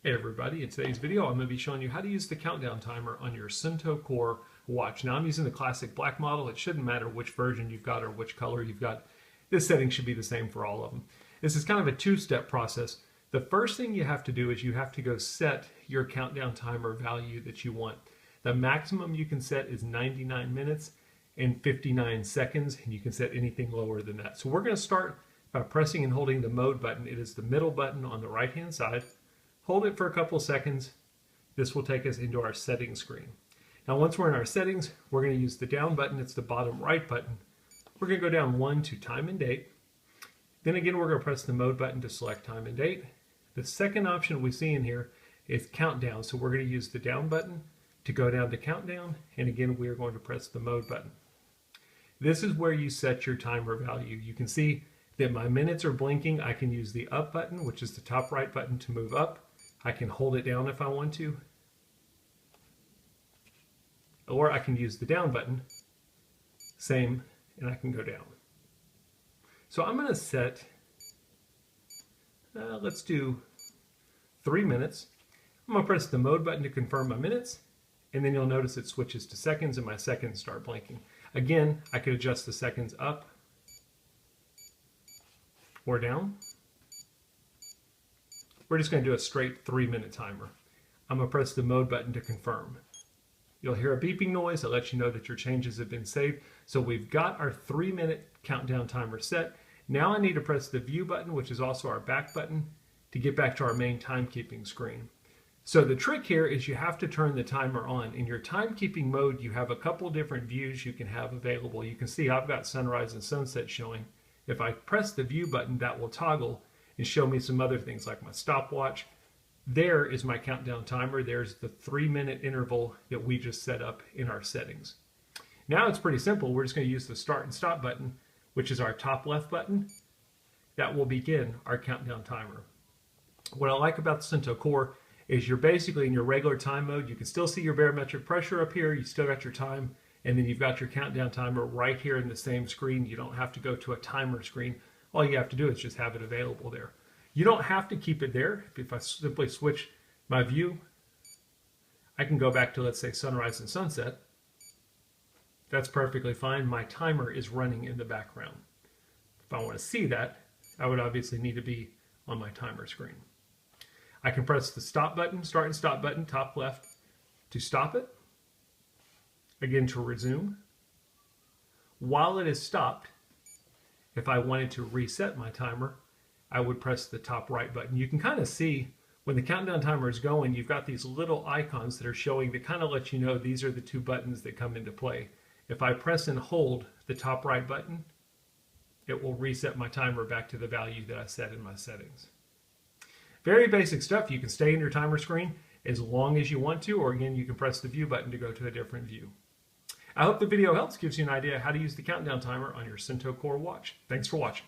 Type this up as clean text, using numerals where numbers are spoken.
Hey everybody, in today's video I'm going to be showing you how to use the countdown timer on your Suunto Core watch. Now I'm using the classic black model. It shouldn't matter which version you've got or which color you've got. This setting should be the same for all of them. This is kind of a two-step process. The first thing you have to do is you have to go set your countdown timer value that you want. The maximum you can set is 99 minutes and 59 seconds, and you can set anything lower than that. So we're going to start by pressing and holding the mode button. It is the middle button on the right hand side. Hold it for a couple seconds. This will take us into our settings screen. Now once we're in our settings, we're going to use the down button. It's the bottom right button. We're going to go down one to time and date. Then again, we're going to press the mode button to select time and date. The second option we see in here is countdown. So we're going to use the down button to go down to countdown. And again, we are going to press the mode button. This is where you set your timer value. You can see that my minutes are blinking. I can use the up button, which is the top right button, to move up. I can hold it down if I want to. Or I can use the down button, same, and I can go down. So I'm going to set, let's do 3 minutes. I'm going to press the mode button to confirm my minutes, and then you'll notice it switches to seconds and my seconds start blinking. Again, I could adjust the seconds up or down. We're just going to do a straight 3-minute timer. I'm going to press the mode button to confirm. You'll hear a beeping noise that lets you know that your changes have been saved. So we've got our 3-minute countdown timer set. Now I need to press the view button, which is also our back button, to get back to our main timekeeping screen. So the trick here is you have to turn the timer on. In your timekeeping mode, you have a couple different views you can have available. You can see I've got sunrise and sunset showing. If I press the view button, that will toggle and show me some other things like my stopwatch. There is my countdown timer. There's the 3-minute interval that we just set up in our settings. Now it's pretty simple. We're just going to use the start and stop button, which is our top left button. That will begin our countdown timer. What I like about the Suunto Core is you're basically in your regular time mode. You can still see your barometric pressure up here. You still got your time, and then you've got your countdown timer right here in the same screen. You don't have to go to a timer screen. All you have to do is just have it available there. You don't have to keep it there. If I simply switch my view, I can go back to, let's say, sunrise and sunset. That's perfectly fine. My timer is running in the background. If I want to see that, I would obviously need to be on my timer screen. I can press the stop button, start and stop button, top left, to stop it. Again, to resume. While it is stopped, if I wanted to reset my timer, I would press the top right button. You can kind of see when the countdown timer is going, you've got these little icons that are showing that kind of let you know these are the two buttons that come into play. If I press and hold the top right button, it will reset my timer back to the value that I set in my settings. Very basic stuff. You can stay in your timer screen as long as you want to, or again, you can press the view button to go to a different view. I hope the video helps, gives you an idea how to use the countdown timer on your Suunto Core watch. Thanks for watching.